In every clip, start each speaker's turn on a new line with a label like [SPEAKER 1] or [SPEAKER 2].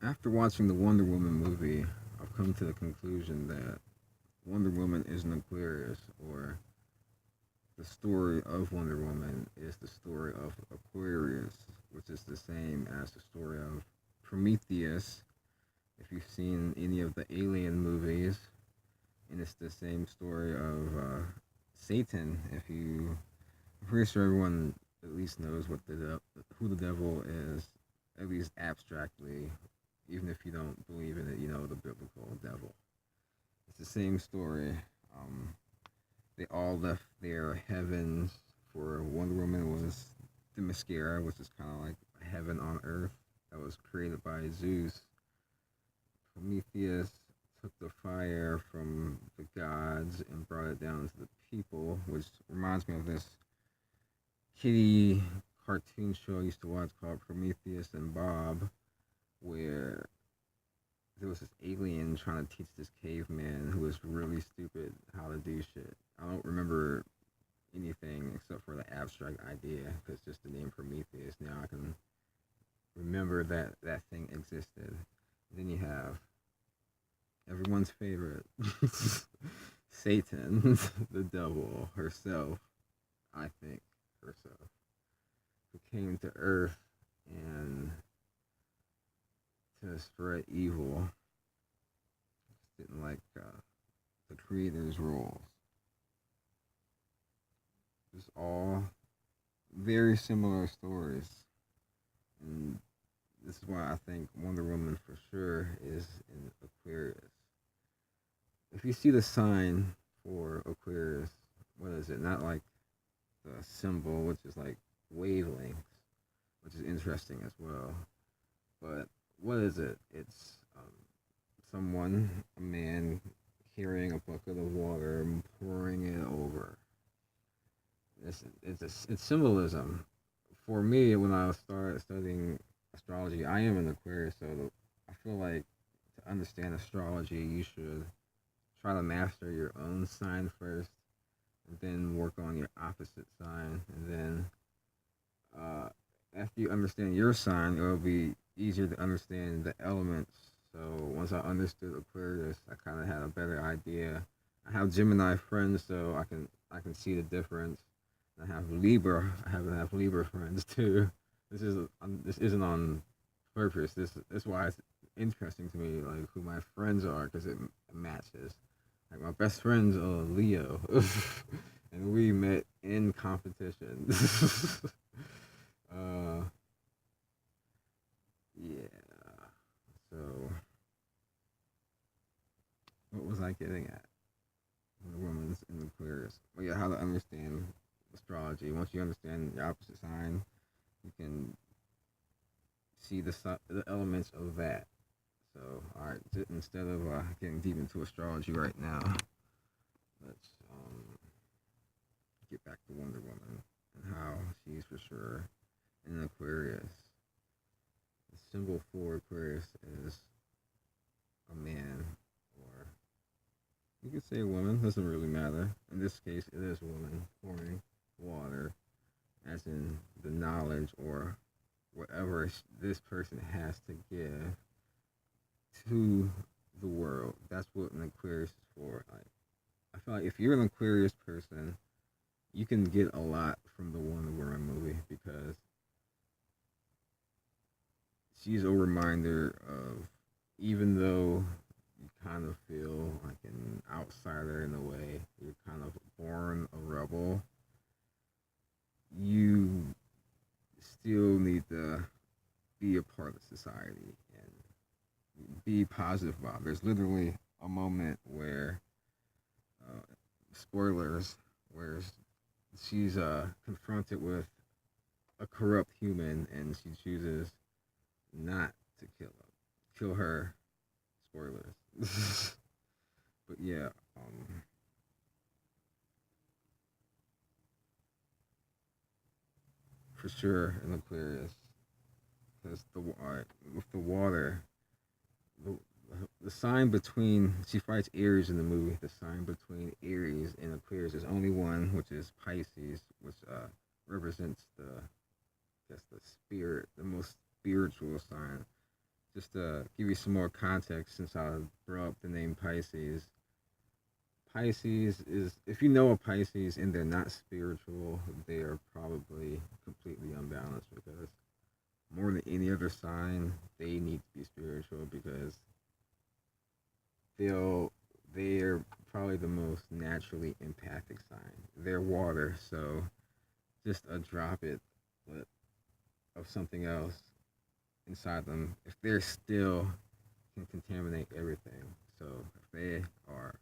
[SPEAKER 1] After watching the Wonder Woman movie, I've come to the conclusion that Wonder Woman is an Aquarius, or the story of Wonder Woman is the story of Aquarius, which is the same as the story of Prometheus, if you've seen any of the Alien movies, and it's the same story of Satan. If you, I'm pretty sure everyone at least knows who the devil is, at least abstractly, even if you don't believe in it. You know the biblical devil. It's the same story. Um, they all left their heavens for Wonder Woman was Themyscira, which is kind of like heaven on earth that was created by Zeus. Prometheus took the fire from the gods and brought it down to the people, which reminds me of this kitty cartoon show I used to watch called Prometheus and Bob, where there was this alien trying to teach this caveman who was really stupid how to do shit. I don't remember anything except for the abstract idea because just the name Prometheus. Now I can remember that that thing existed. Then you have everyone's favorite Satan, the devil herself, I think herself, who came to Earth and to spread evil. Didn't like the creator's rules. Just all very similar stories, and this is why I think Wonder Woman for sure is in Aquarius. If you see the sign for Aquarius, what is it? Not like the symbol, which is like wavelengths, which is interesting as well. But what is it? It's someone, a man, carrying a bucket of water and pouring it over. It's symbolism. For me, when I started studying astrology, I am an Aquarius, so I feel like to understand astrology, you should try to master your own sign first, and then work on your opposite sign, and then uh, after you understand your sign, it'll be easier to understand the elements. So once I understood Aquarius, I kind of had a better idea. I have Gemini friends, so I can see the difference. I have Libra. I happen to have Libra friends too. This isn't on purpose. This is why it's interesting to me, like who my friends are, because it matches. Like my best friend's a Leo, and we met in competition. uh, yeah. So what was I getting at? The woman's in Aquarius. Well, yeah, how to understand astrology. Once you understand the opposite sign, you can see the elements of that. So, all right, instead of getting deep into astrology right now, let's get back to Wonder Woman and how she's for sure in Aquarius. The symbol for Aquarius is a man, or you could say a woman. Doesn't really matter. In this case, it is a woman pouring water, as in the knowledge or whatever this person has to give to the world. That's what an Aquarius is for. Like, I feel like if you're an Aquarius person, you can get a lot from the Wonder Woman movie because she's a reminder of, even though you kind of feel like an outsider in a way, you're kind of born a rebel, you still need to be a part of society and be positive about it. There's literally a moment where, uh, spoilers, where she's confronted with a corrupt human and she chooses not to kill her. Spoilers. But yeah, for sure in Aquarius, because with the water, the, the sign between she fights Aries in the movie. The sign between Aries and Aquarius is only one, which is Pisces, which represents the, I guess, the spirit, the most spiritual sign. just to give you some more context, since I brought up the name Pisces. Pisces is, if you know a Pisces and they're not spiritual, they are probably completely unbalanced, because more than any other sign, they need to be spiritual, because they'll they're probably the most naturally empathic sign. They're water, so just a drop it of something else inside them, if they're still, can contaminate everything. So if they are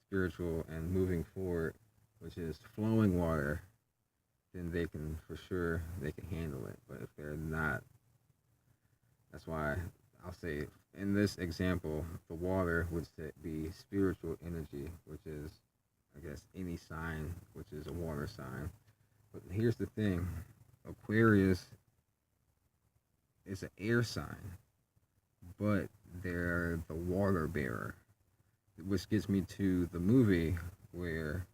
[SPEAKER 1] spiritual and moving forward, which is flowing water, then they can, for sure, they can handle it. But if they're not, that's why I'll say in this example, the water would be spiritual energy, which is, I guess, any sign, which is a water sign. But here's the thing: Aquarius is an air sign, but they're the water bearer, which gets me to the movie where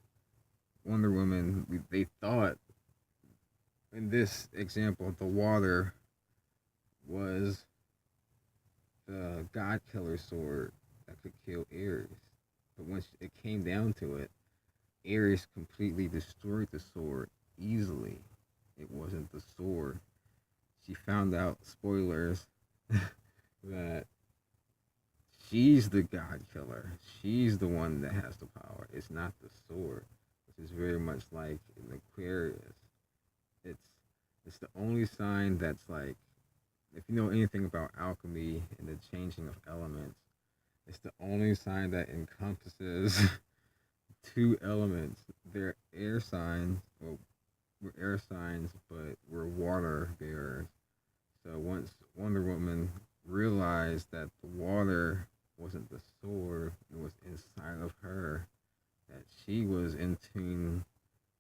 [SPEAKER 1] Wonder Woman, they thought in this example, the water was the God Killer sword that could kill Ares. But once it came down to it, Ares completely destroyed the sword easily. It wasn't the sword. She found out, spoilers, that she's the God Killer. She's the one that has the power. It's not the sword, which is very much like in Aquarius. It's it's the only sign that's like, if you know anything about alchemy and the changing of elements, it's the only sign that encompasses two elements. They're air signs. Well, we're air signs, but we're water bearers. So once Wonder Woman realized that the water wasn't the sword, it was inside of her, that she was in tune,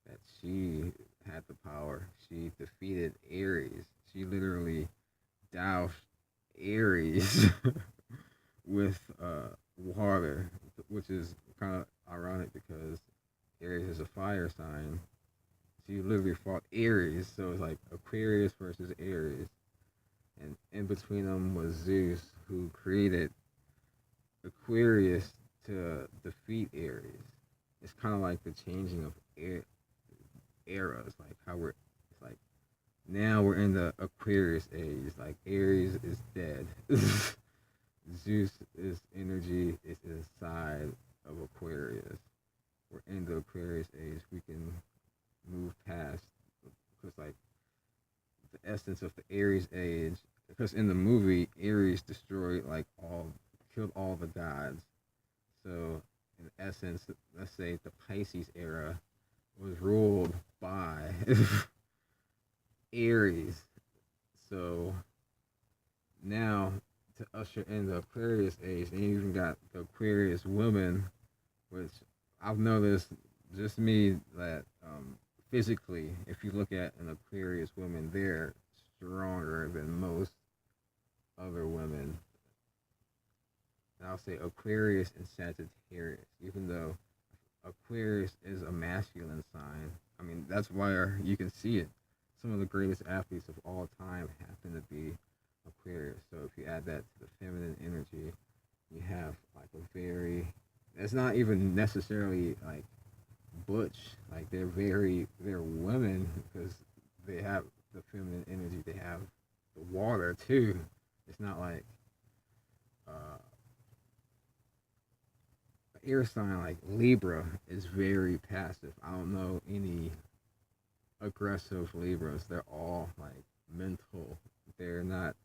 [SPEAKER 1] that she had the power. She defeated Ares. She literally doused Ares with water, which is kind of ironic because Aries is a fire sign. She literally fought Aries, so it's like Aquarius versus Aries. And in between them was Zeus, who created Aquarius to defeat Aries. It's kind of like the changing of eras, like how we're, it's like now we're in the Aquarius age. Like Aries is dead. Zeus is energy, is inside of Aquarius. We're in the Aquarius age. We can move past, because like the essence of the Aries age, because in the movie Aries destroyed like all, killed all the gods. So in essence, let's say the Pisces era was ruled by Aries. So now to usher in the Aquarius age, and you even got the Aquarius woman, which I've noticed, just me, that physically, if you look at an Aquarius woman, they're stronger than most other women. And I'll say Aquarius and Sagittarius, even though Aquarius is a masculine sign. I mean, that's why you can see it. Some of the greatest athletes of all time happen to be Aquarius. So if you add that to the feminine energy, you have like a very, it's not even necessarily like butch. Like they're women, because they have the feminine energy. They have the water too. It's not like uh, air sign like Libra is very passive. I don't know any aggressive Libras. They're all like mental. They're not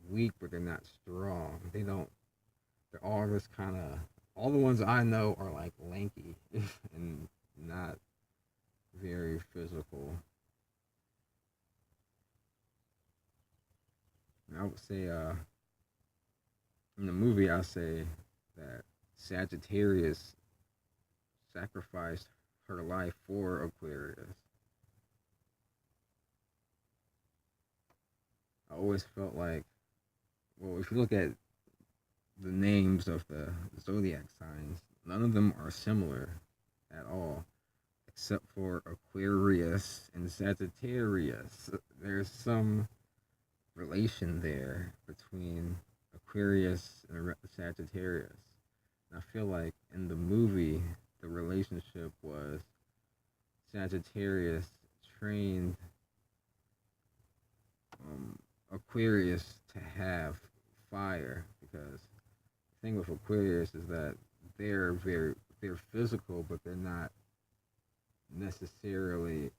[SPEAKER 1] weak, but they're not strong. They don't. They're all just kind of. All the ones I know are like lanky and not very physical. And I would say, in the movie, I say that Sagittarius sacrificed her life for Aquarius. I always felt like, well, if you look at the names of the zodiac signs, none of them are similar at all, except for Aquarius and Sagittarius. There's some relation there between Aquarius and Sagittarius. And I feel like in the movie, the relationship was Sagittarius trained um, Aquarius to have fire because the thing with Aquarius is that they're physical, but they're not necessarily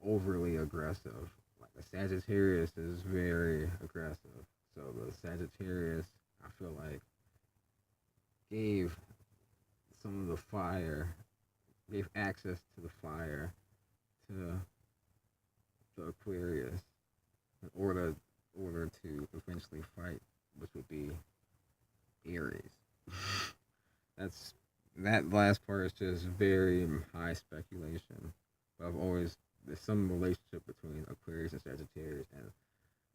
[SPEAKER 1] overly aggressive. Like the Sagittarius is very aggressive. So the Sagittarius, I feel like, gave some of the fire, gave access to the fire to the Aquarius in order to eventually fight, which would be Aries. That's that last part is just very high speculation. But I've always there's some relationship between Aquarius and Sagittarius, and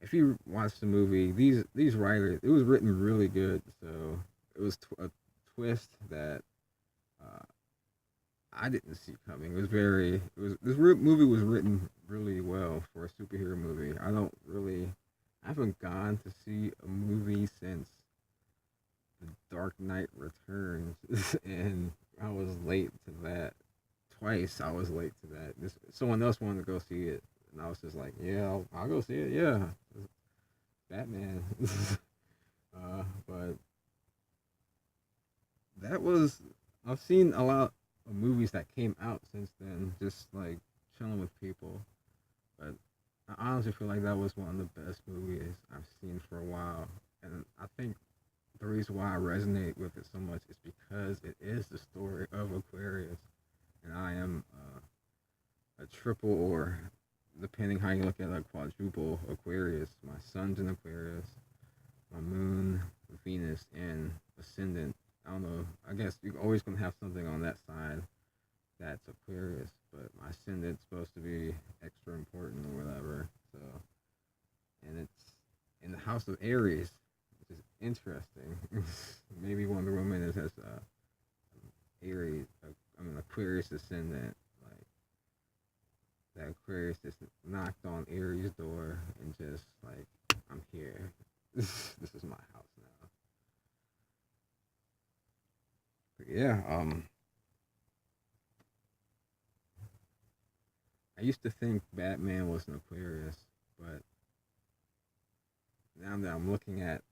[SPEAKER 1] if you watch the movie, these writers, it was written really good. So it was a twist that uh, I didn't see coming. It was very it was movie was written really well for a superhero movie. I haven't gone to see a movie since The Dark Knight Returns, and I was late to that. Twice I was late to that. Someone else wanted to go see it, and I was just like, yeah, I'll go see it. Yeah, Batman. But that was I've seen a lot of movies that came out since then, just like chilling with people. But I honestly feel like that was one of the best movies I've seen for a while, and I think the reason why I resonate with it so much is because it is the story of Aquarius, and I am a triple or depending how you look at it, a quadruple Aquarius. My sun's in Aquarius, my moon, Venus, and ascendant. I don't know. I guess you're always gonna have something on that side that's Aquarius, but my ascendant's supposed to be extra important or whatever. So, and it's in the house of Aries, which is interesting. Maybe Wonder Woman has Aries, I mean Aquarius ascendant. Like that Aquarius just knocked on Aries' door and just like, I'm here. This is my house now. But yeah, I used to think Batman was an Aquarius, but now that I'm looking at,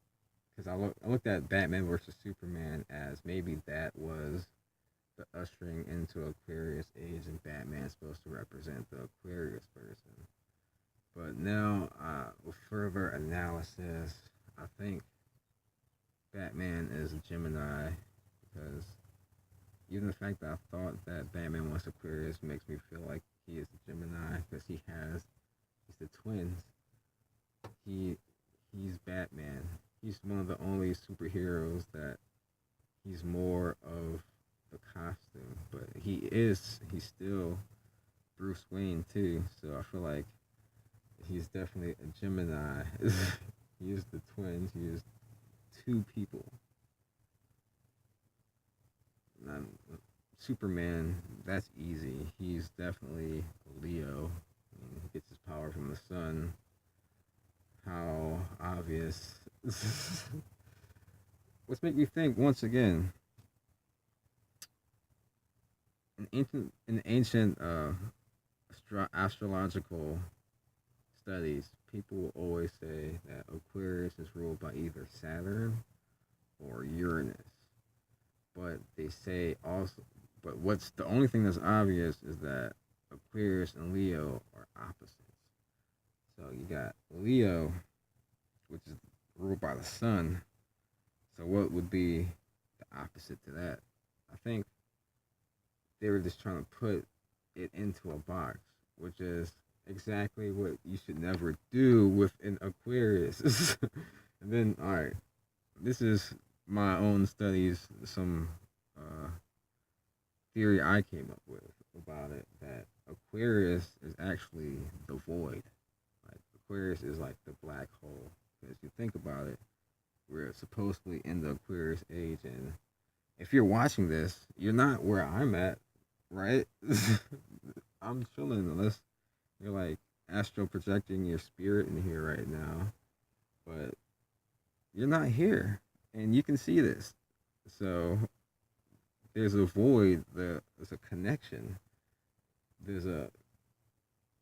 [SPEAKER 1] because I looked at Batman versus Superman as maybe that was the ushering into Aquarius age, and Batman's supposed to represent the Aquarius person. But now, with further analysis, I think Batman is a Gemini because even the fact that I thought that Batman was Aquarius makes me feel like he is a Gemini because he's the twins. He he's Batman. He's one of the only superheroes that he's more of the costume, but he's still Bruce Wayne too. So I feel like he's definitely a Gemini. He is the twins. He is two people. Um, Superman, that's easy. He's definitely a Leo. I mean, he gets his power from the sun. How obvious. Let's make me think once again. In ancient astrological studies, people will always say that Aquarius is ruled by either Saturn or Uranus. But they say also, but what's the only thing that's obvious is that Aquarius and Leo are opposites. So you got Leo, which is ruled by the sun. So what would be the opposite to that? I think they were just trying to put it into a box, which is exactly what you should never do with an Aquarius. And then, all right, this is my own studies, some uh, theory I came up with about it that Aquarius is actually the void. Like Aquarius is like the black hole. Because you think about it, we're supposedly in the Aquarius age, and if you're watching this, you're not where I'm at, right? I'm chilling unless you're like astral projecting your spirit in here right now. but you're not here, and you can see this. So there's a void. There's a connection. There's a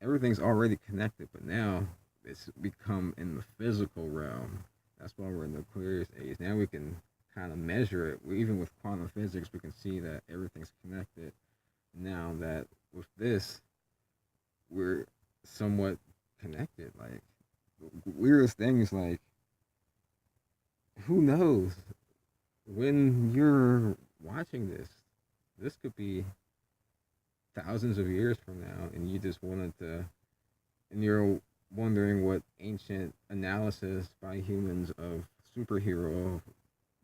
[SPEAKER 1] everything's already connected, but now it's become in the physical realm. That's why we're in the Aquarius age. Now we can kind of measure it. Even with quantum physics, we can see that everything's connected. Now that with this, we're somewhat connected. Like weirdest things, like who knows when you're watching this, this could be thousands of years from now, and you just wanted to, and you're wondering what ancient analysis by humans of superhero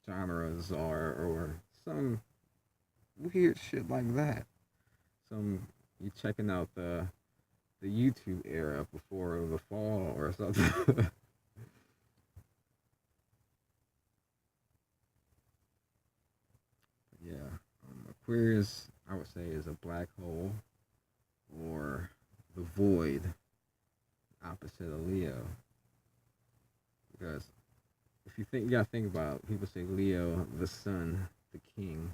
[SPEAKER 1] genres are, or some weird shit like that. Some you checking out the YouTube era before the fall or something. Yeah, Aquarius, I would say, is a black hole or the void opposite of Leo. Because if you think, you gotta think about it, people say Leo, the sun, the king.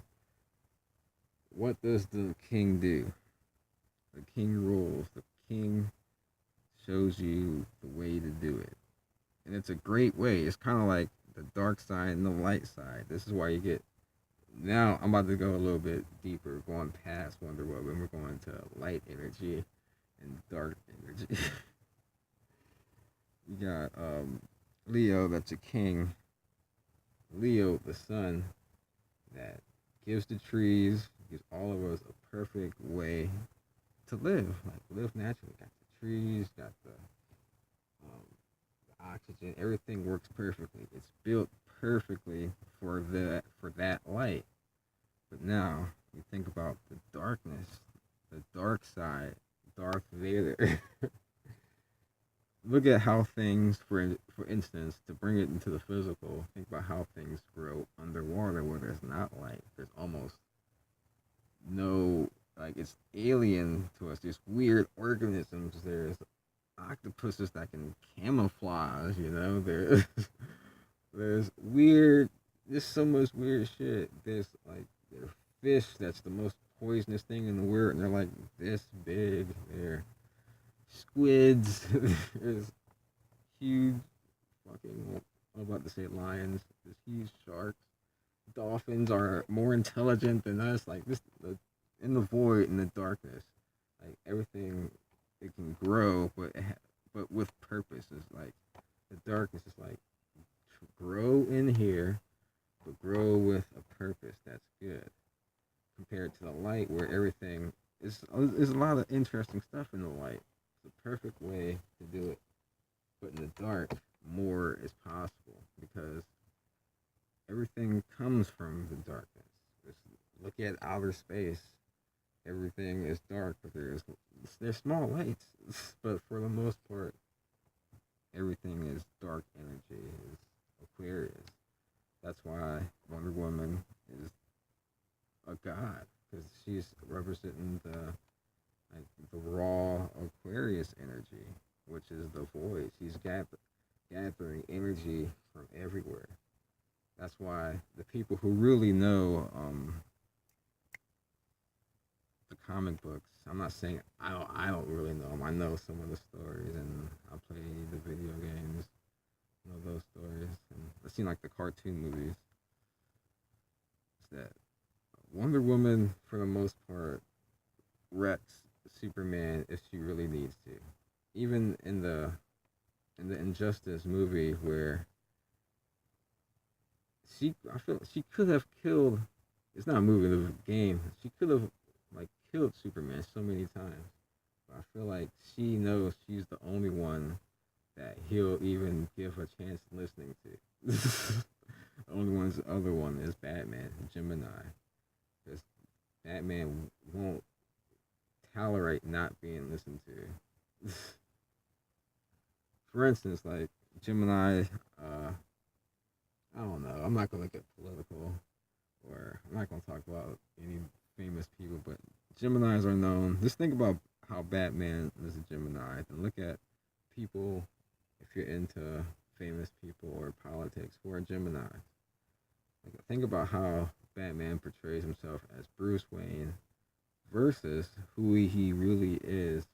[SPEAKER 1] What does the king do? The king rules. The king shows you the way to do it. And it's a great way. It's kind of like the dark side and the light side. This is why you get. Now I'm about to go a little bit deeper, going past Wonder Woman. We're going to light energy and dark energy. You got Leo, that's a king. Leo, the sun, that gives the trees, gives all of us a perfect way to live, like live naturally. Got the trees, got the oxygen, everything works perfectly. It's built perfectly for that light. But now you think about the darkness, the dark side, Darth Vader. Look at how things, for instance, to bring it into the physical, think about how things grow underwater where there's not light. There's almost no, like, it's alien to us. There's weird organisms. There's octopuses that can camouflage. There's weird. There's so much weird shit. There's fish that's the most poisonous thing in the world, and they're like this big. They're squids. There's huge fucking. I'm about to say lions. There's huge sharks. Dolphins are more intelligent than us. Like this, in the void, in the darkness, like everything, it can grow, but with purpose. It's like the darkness is like grow in here, but grow with a purpose. That's good compared to the light, where everything is. There's a lot of interesting stuff in the light. It's the perfect way to do it, but in the dark, more is possible because everything comes from the darkness. Just look at outer space. Everything is dark, but there's small lights. But for the most part, everything is dark energy. Is Aquarius. That's why Wonder Woman is a god because she's representing the raw Aquarius energy, which is the void. She's gathering energy from everywhere. That's why the people who really know the comic books. I'm not saying I don't really know them. I know some of the stories, and I play the video games. I know those stories, and I've seen like the cartoon movies. It's that Wonder Woman, for the most part, wrecks Superman if she really needs to. Even in the Injustice movie, where I feel she could have killed. It's not a movie, it's a game. She could have like killed Superman so many times. But I feel like she knows she's the only one that he'll even give a chance listening to. The only one's the other one is Batman, Gemini. Because Batman won't tolerate not being listened to. For instance, like Gemini, I don't know. I'm not gonna get political, or I'm not gonna talk about any famous people, but Geminis are known. Just think about how Batman is a Gemini, and look at people. If you're into famous people or politics who are Gemini. Like, think about how Batman portrays himself as Bruce Wayne versus who he really is.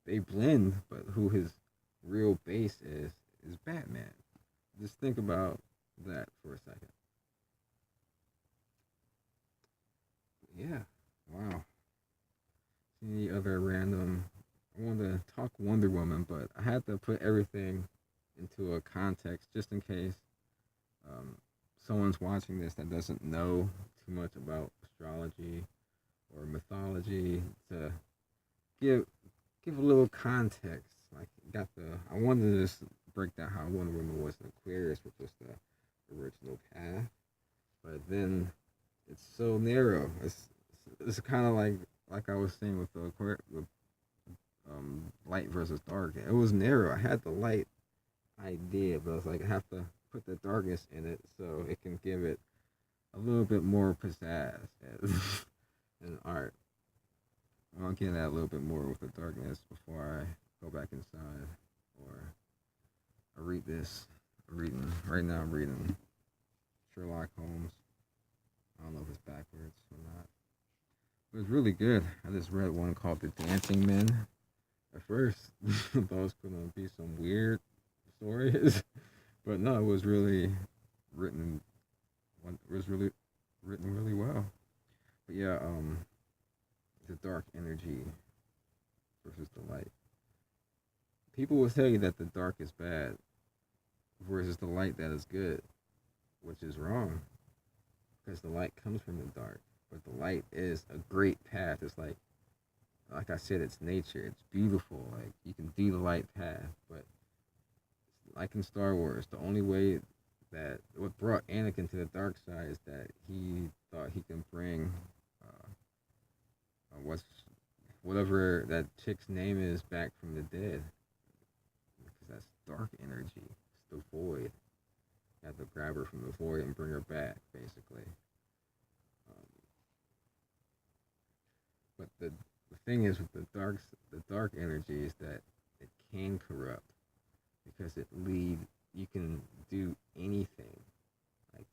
[SPEAKER 1] They blend, but who his real base is Batman. Just think about that for a second. Yeah. Wow. Any other random? I wanted to talk Wonder Woman, but I had to put everything into a context just in case um, someone's watching this that doesn't know too much about astrology or mythology to give give a little context. Like, got the I wanted to just break down how Wonder Woman was an Aquarius, which was the original path, but then it's so narrow. It's kind of like I was saying with with light versus dark. It was narrow. I had the light idea, but I was like, I have to put the darkness in it so it can give it a little bit more pizzazz as in art. I'll get that a little bit more with the darkness before I go back inside or I read this. I'm reading right now. I'm reading Sherlock Holmes. I don't know if it's backwards or not. It was really good. I just read one called The Dancing Men. At first, I thought it was gonna be some weird stories, but no, it was really written. It was really written really well. But yeah, the dark energy versus the light. People will tell you that the dark is bad versus the light that is good, which is wrong because the light comes from the dark. But the light is a great path. It's like I said, it's nature. It's beautiful. Like, you can do the light path, but like in Star Wars, the only way that what brought Anakin to the dark side is that he thought he can bring what's whatever that chick's name is back from the dead, because that's dark energy. It's the void. You have to grab her from the void and bring her back, basically. Um, but the thing is with the dark energy is that it can corrupt because it lead you can do anything. Like,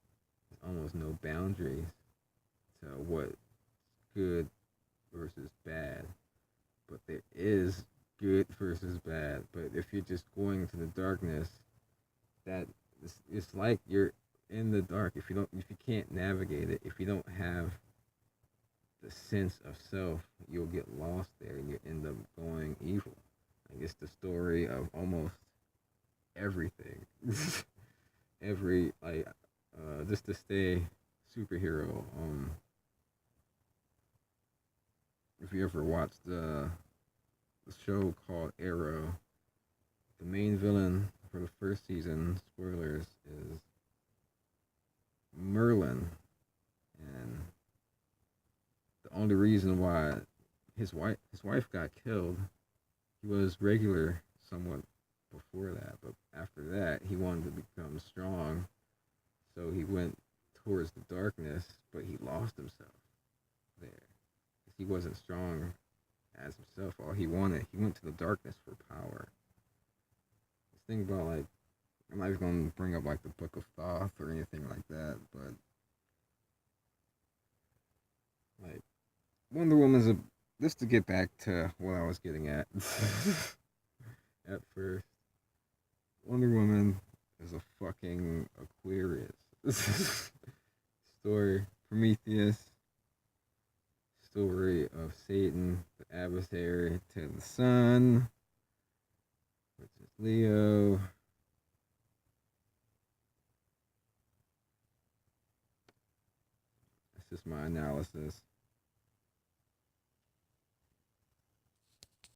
[SPEAKER 1] there's almost no boundaries to what's good versus bad. But there is good versus bad. But if you're just going to the darkness, that it's like you're in the dark. If you can't navigate it, if you don't have the sense of self, you'll get lost there and you end up going evil. Like, it's the story of almost everything. Every like just to stay superhero. If you ever watched the show called Arrow, the main villain for the first season, spoilers, is Merlin, and the only reason why his wife got killed, he was regular somewhat before that, but after that he wanted to become strong, so he went towards the darkness, but he lost himself there. He wasn't strong as himself. All he went to the darkness for power. Just think about, like, I'm not even gonna bring up like the Book of Thoth or anything like that, but like Wonder Woman's a just to get back to what I was getting at at first. Wonder Woman is a fucking Aquarius. Story Prometheus, story of Satan, the adversary to the sun, which is Leo. That's just my analysis.